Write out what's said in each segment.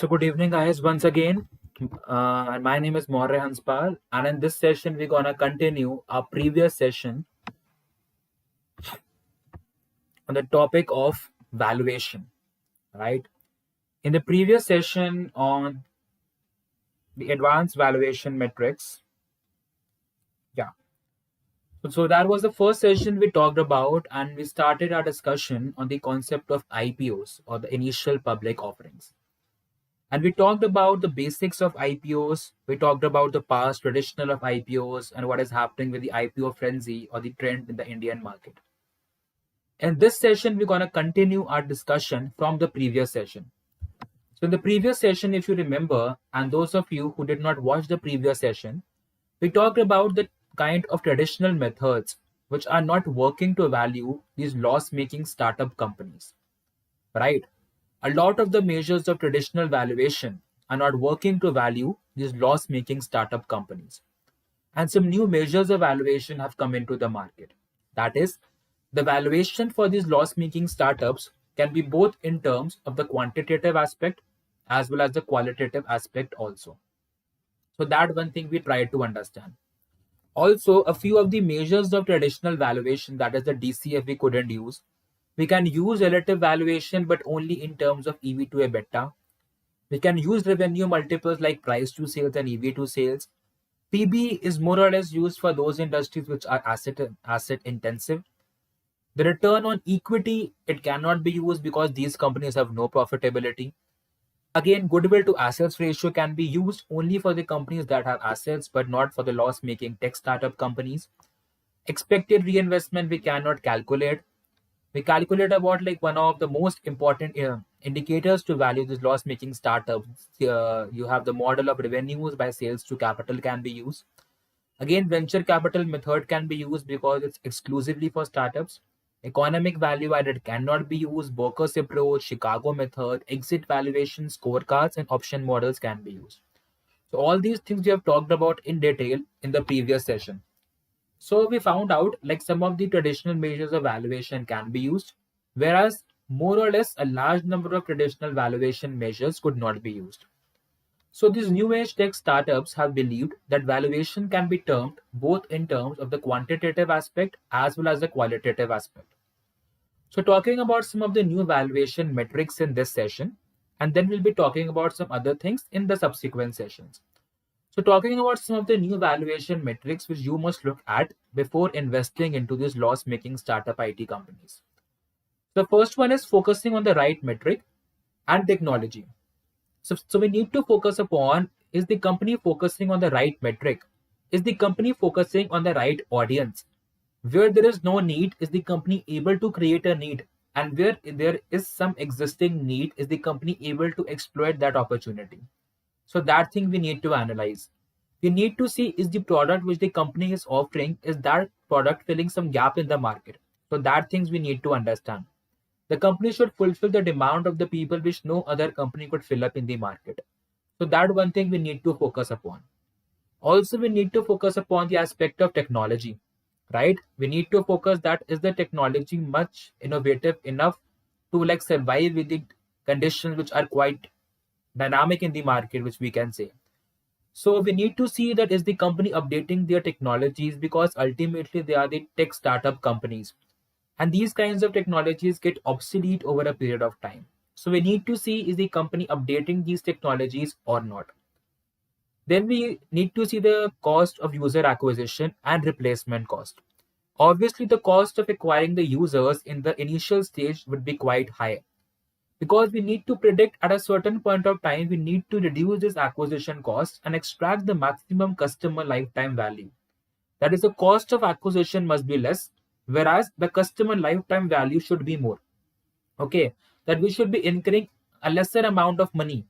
So good evening, guys. Once again, and my name is Maurya Hanspal, and in this session, we're gonna continue our previous session on the topic of valuation. Right? In the previous session on the advanced valuation metrics, yeah. So that was the first session we talked about, and we started our discussion on the concept of IPOs or the initial public offerings. And we talked about the basics of IPOs. We talked about the past traditional of IPOs and what is happening with the IPO frenzy or the trend in the Indian market. In this session, we're going to continue our discussion from the previous session. So, in the previous session, if you remember, and those of you who did not watch the previous session, we talked about the kind of traditional methods which are not working to value these loss making startup companies, right? A lot of the measures of traditional valuation are not working to value these loss making startup companies. And some new measures of valuation have come into the market. That is, the valuation for these loss making startups can be both in terms of the quantitative aspect as well as the qualitative aspect also. So, that one thing we try to understand. Also, a few of the measures of traditional valuation, that is the DCF, we couldn't use. We can use relative valuation, but only in terms of EV to EBITDA. We can use revenue multiples like price to sales and EV to sales. PB is more or less used for those industries which are asset intensive. The return on equity, it cannot be used because these companies have no profitability. Again, goodwill to assets ratio can be used only for the companies that have assets, but not for the loss making tech startup companies. Expected reinvestment, we cannot calculate. We calculate about like one of the most important indicators to value this loss making startups. You have the model of revenues by sales to capital can be used. Again, venture capital method can be used because it's exclusively for startups. Economic value added cannot be used. Borkus approach, Chicago method, exit valuation, scorecards, and option models can be used. So all these things we have talked about in detail in the previous session. So we found out like some of the traditional measures of valuation can be used, whereas more or less a large number of traditional valuation measures could not be used. So these new age tech startups have believed that valuation can be termed both in terms of the quantitative aspect as well as the qualitative aspect. So talking about some of the new valuation metrics in this session, and then we'll be talking about some other things in the subsequent sessions. So talking about some of the new valuation metrics which you must look at before investing into these loss-making startup IT companies. The first one is focusing on the right metric and technology. So we need to focus upon, is the company focusing on the right metric? Is the company focusing on the right audience? Where there is no need, is the company able to create a need? And where there is some existing need, is the company able to exploit that opportunity? So that thing we need to analyze. We need to see, is the product which the company is offering, is that product filling some gap in the market? So that things we need to understand. The company should fulfill the demand of the people which no other company could fill up in the market. So that one thing we need to focus upon. Also, we need to focus upon the aspect of technology, right? We need to focus that is the technology much innovative enough to like survive with the conditions which are quite dynamic in the market, which we can say. So we need to see that is the company updating their technologies, because ultimately they are the tech startup companies. And these kinds of technologies get obsolete over a period of time. So we need to see, is the company updating these technologies or not. Then we need to see the cost of user acquisition and replacement cost. Obviously, the cost of acquiring the users in the initial stage would be quite high, because we need to predict at a certain point of time, we need to reduce this acquisition cost and extract the maximum customer lifetime value. That is, the cost of acquisition must be less, whereas the customer lifetime value should be more. Okay, that we should be incurring a lesser amount of money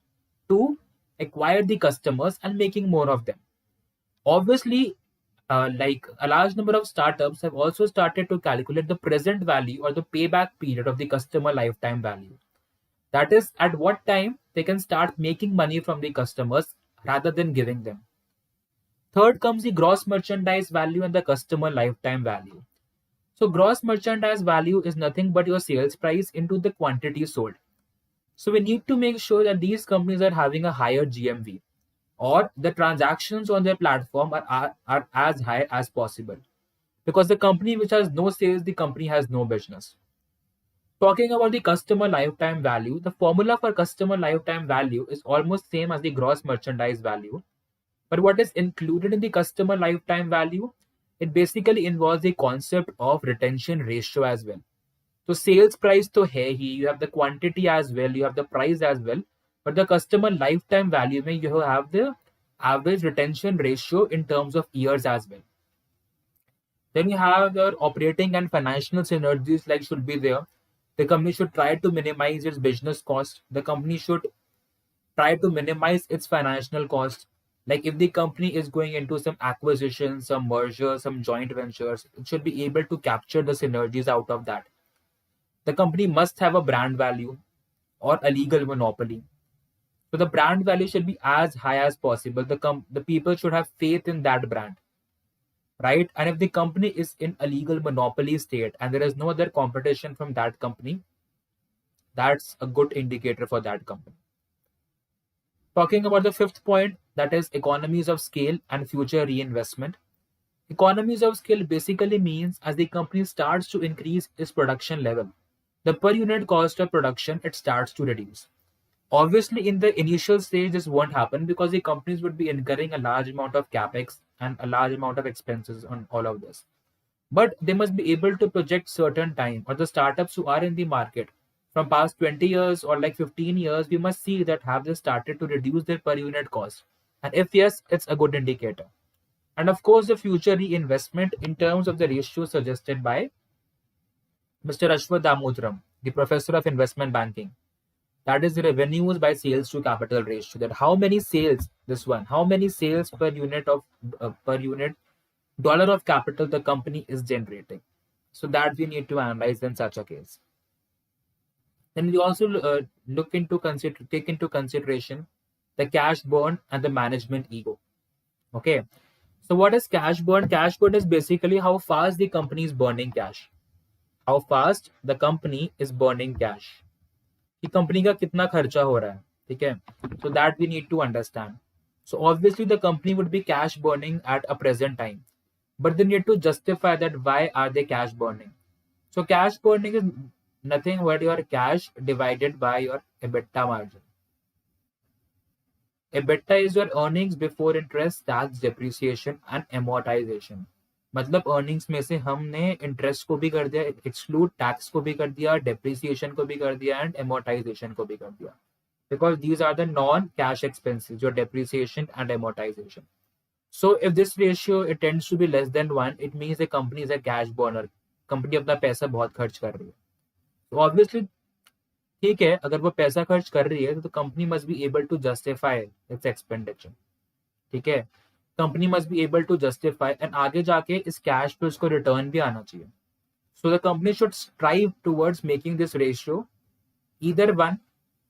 to acquire the customers and making more of them. Obviously, like a large number of startups have also started to calculate the present value or the payback period of the customer lifetime value. That is, at what time they can start making money from the customers rather than giving them. Third comes the gross merchandise value and the customer lifetime value. So gross merchandise value is nothing but your sales price into the quantity sold. So we need to make sure that these companies are having a higher GMV, or the transactions on their platform are as high as possible. Because the company which has no sales, the company has no business. Talking about the customer lifetime value, the formula for customer lifetime value is almost same as the gross merchandise value. But what is included in the customer lifetime value? It basically involves the concept of retention ratio as well. So sales price to hai hi, you have the quantity as well, you have the price as well, but the customer lifetime value mein you have the average retention ratio in terms of years as well. Then you have your operating and financial synergies like should be there. The company should try to minimize its business cost. The company should try to minimize its financial cost. Like if the company is going into some acquisitions, some mergers, some joint ventures, it should be able to capture the synergies out of that. The company must have a brand value or a legal monopoly. So the brand value should be as high as possible. The people should have faith in that brand, right? And if the company is in a legal monopoly state and there is no other competition from that company, that's a good indicator for that company. Talking about the fifth point, that is economies of scale and future reinvestment. Economies of scale basically means as the company starts to increase its production level, the per unit cost of production it starts to reduce. Obviously, in the initial stage, this won't happen because the companies would be incurring a large amount of capex and a large amount of expenses on all of this. But they must be able to project certain time, or the startups who are in the market from past 20 years or like 15 years, we must see that have they started to reduce their per unit cost. And if yes, it's a good indicator. And of course, the future reinvestment in terms of the ratio suggested by Mr. Ashwath Damodaram, the professor of investment banking. That is the revenues by sales to capital ratio. That how many sales, this one, how many sales per unit dollar of capital the company is generating. So that we need to analyze in such a case. Then we also take into consideration the cash burn and the management ego. Okay. So what is cash burn? Cash burn is basically how fast the company is burning cash. How fast the company is burning cash. कि company का कितना खर्चा हो रहा है, ठीक है. So that we need to understand. So obviously the company would be cash burning at a present time, but they need to justify that why are they cash burning. So cash burning is nothing but your cash divided by your EBITDA margin. EBITDA is your earnings before interest, tax, depreciation and amortization. मतलब earnings में से हमने interest को भी कर दिया exclude, tax को भी कर दिया, डेप्रिसिएशन को भी कर दिया एंड एमोर्टाइजेशन को भी कर दिया, because these are the non cash expenses, your depreciation and amortization. So if this ratio it tends to be less than 1, it means the company is a cash burner. Company अपना पैसा बहुत खर्च कर रही है. तो ऑब्वियसली ठीक है, अगर वो पैसा खर्च कर रही है तो company must be able to justify its expenditure. ठीक है, company must be able to justify and आगे जाके इस कैश पे उसको रिटर्न भी आना चाहिए. So the company should strive towards making this ratio either 1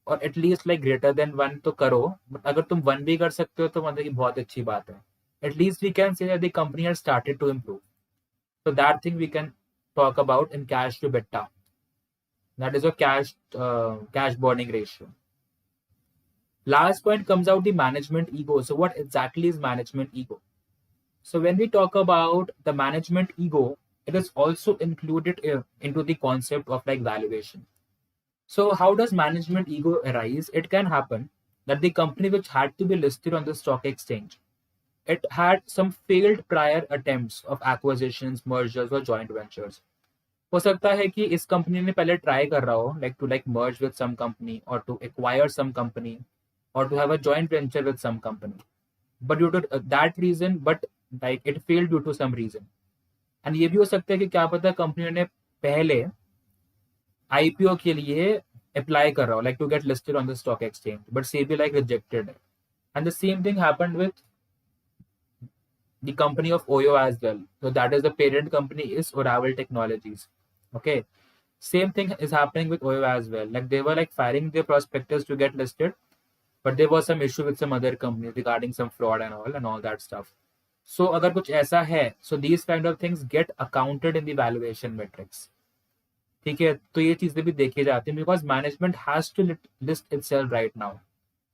और एटलीस्ट लाइक ग्रेटर देन 1 तो करो. बट अगर तुम 1 भी कर सकते हो तो मतलब कि बहुत अच्छी बात है. At least we can say that the company has started to improve. So that thing we can talk about in cash to beta. That is a cash burning ratio. Last point comes out the management ego. So what exactly is management ego? So when we talk about the management ego, it is also included into the concept of like valuation. So how does management ego arise? It can happen that the company which had to be listed on the stock exchange, it had some failed prior attempts of acquisitions, mergers or joint ventures. हो सकता है कि इस company ने पहले try कर रहा हो like to like merge with some company or to acquire some company or to have a joint venture with some company, but due to that reason, but like it failed due to some reason. And ये भी हो सकता है कि क्या पता company ने पहले आईपीओ के लिए अप्लाई कर रहा हो like to get listed on the stock exchange, but SEBI like rejected it. And the same thing happened with the company of Oyo as well. So that is the parent company is Oracle Technologies. Okay. Same thing is happening with Oyo as well. Like they were like firing their prospectors to get listed, but there was some issue with some other companies regarding some fraud and all that stuff. So अगर कुछ ऐसा है, so these kind of things get accounted in the valuation metrics. ठीक है, तो ये चीजें भी देखी जाती हैं because management has to list itself right now.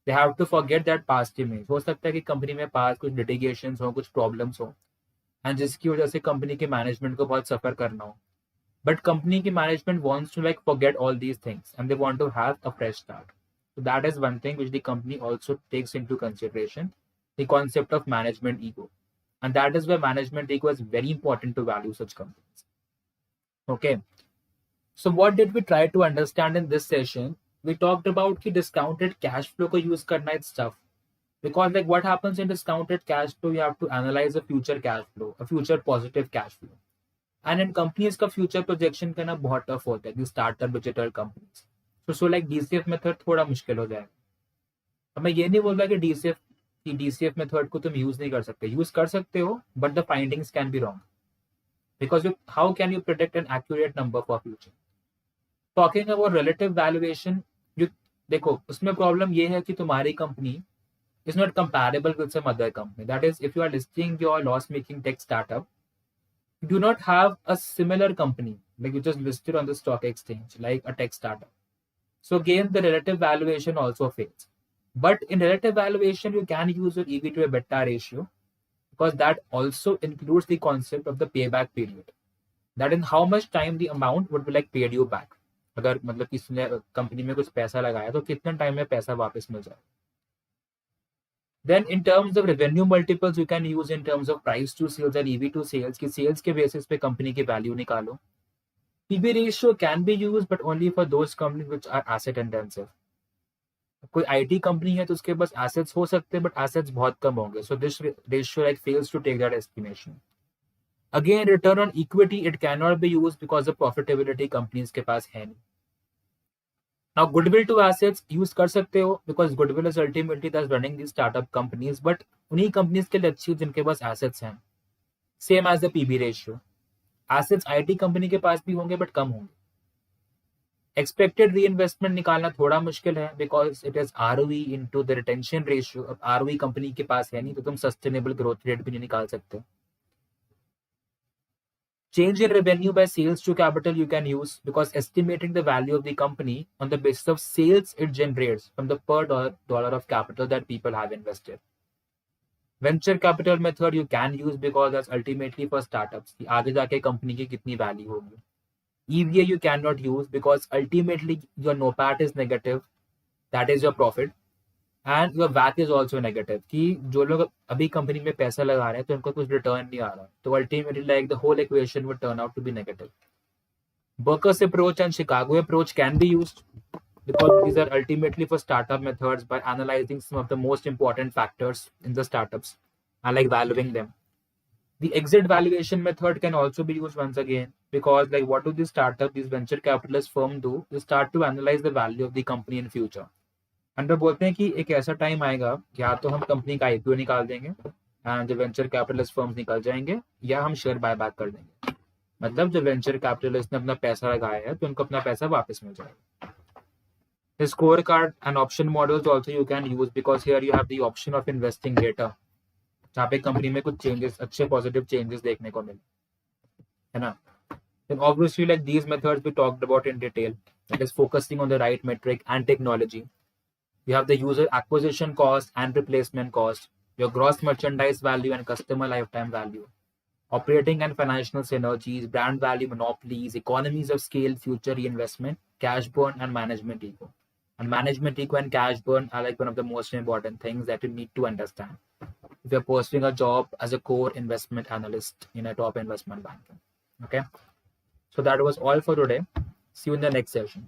They have to forget that past image. हो सकता है कि कंपनी में पास कुछ लिटिगेशंस हो, कुछ प्रॉब्लम्स हो, एंड जिसकी वजह से कंपनी के मैनेजमेंट को बहुत सफर करना हो. But company ki management wants to like forget all these things and they want to have a fresh start. So that is one thing which the company also takes into consideration, the concept of management ego. And that is where management ego is very important to value such companies. Okay. So what did we try to understand in this session? We talked about the discounted cash flow ko use karna is tough. Because like what happens in discounted cash flow, you have to analyze a future cash flow, a future positive cash flow. And in companies का future projection करना बहुत tough होता है, startup digital companies. So like DCF method थोड़ा मुश्किल हो जाएगा. अब मैं ये नहीं बोल रहा कि डीसीएफ मेथड को तुम यूज नहीं कर सकते, यूज कर सकते हो, but the findings can be wrong because how can you protect an accurate number for future. Talking about relative valuation, देखो उसमें प्रॉब्लम ये है कि तुम्हारी company is not comparable with some other company. That is if you are listing your loss making tech startup, you do not have a similar company like you just listed on the stock exchange like a tech startup. So again the relative valuation also fails. But in relative valuation you can use your EV to EBITDA ratio because that also includes the concept of the payback period, that in how much time the amount would be like paid you back. अगर मतलब किसी ने company में कुछ पैसा लगाया तो कितने टाइम में पैसा वापस मिल जाए. Then in terms of revenue multiples, you can use in terms of price to sales and EV to sales. कि sales के basis पे company की value निकालो. PB ratio can be used, but only for those companies which are asset intensive. कोई IT company है तो उसके पास assets हो सकते हैं, but assets बहुत कम होंगे. So this ratio like fails to take that estimation. Again, return on equity it cannot be used because the profitability companies के पास है नहीं. Now goodwill to assets use कर सकते हो because goodwill is ultimately that's running these startup companies, but उन्हीं companies के लिए अच्छी जिनके पास assets हैं. Same as the PB ratio. Assets IT company के पास भी होंगे but कम होंगे. Expected reinvestment निकालना थोड़ा मुश्किल है because it is ROE into the retention ratio. अब ROE company के पास है नहीं तो तुम sustainable growth rate भी नहीं निकाल सकते. Change in revenue by sales to capital you can use because estimating the value of the company on the basis of sales it generates from the per dollar of capital that people have invested. Venture capital method you can use because that's ultimately for startups. कि आगे जाके company की कितनी value होगी. EVA you cannot use because ultimately your NOPAT is negative, that is your profit, and your WACC is also negative. कि जो लोग अभी कंपनी में पैसा लगा रहे हैं तो उनको कुछ रिटर्न नहीं आ रहा, तो ultimately like the whole equation would turn out to be negative. Burkers approach and Chicago approach can be used because these are ultimately for startup methods by analyzing some of the most important factors in the startups and like valuing them. The exit valuation method can also be used once again because like what do these venture capitalist firm do? They start to analyze the value of the company in future. And वो बोलते हैं कि एक ऐसा time आएगा कि या तो हम कंपनी का आईपीओ निकाल देंगे एंड जो वेंचर कैपिटलिस्ट फर्म्स निकल जाएंगे, या हम शेयर बाय बैक कर देंगे. मतलब जो वेंचर कैपिटलिस्ट ने अपना पैसा लगाया है तो उनको अपना पैसा वापस मिल जाएगा. The scorecard and option models also you can use because here you have the option of investing data, जहाँ पे कंपनी में कुछ चेंजेस, अच्छे पॉजिटिव चेंजेस देखने को मिले, है ना. Then obviously like these methods we talked about in detail, that is focusing on the right metric and technology. You have the user acquisition cost and replacement cost, your gross merchandise value and customer lifetime value, operating and financial synergies, brand value monopolies, economies of scale, future reinvestment, cash burn, and management ego. And management ego and cash burn are like one of the most important things that you need to understand if you're pursuing a job as a core investment analyst in a top investment bank. Okay, so that was all for today. See you in the next session.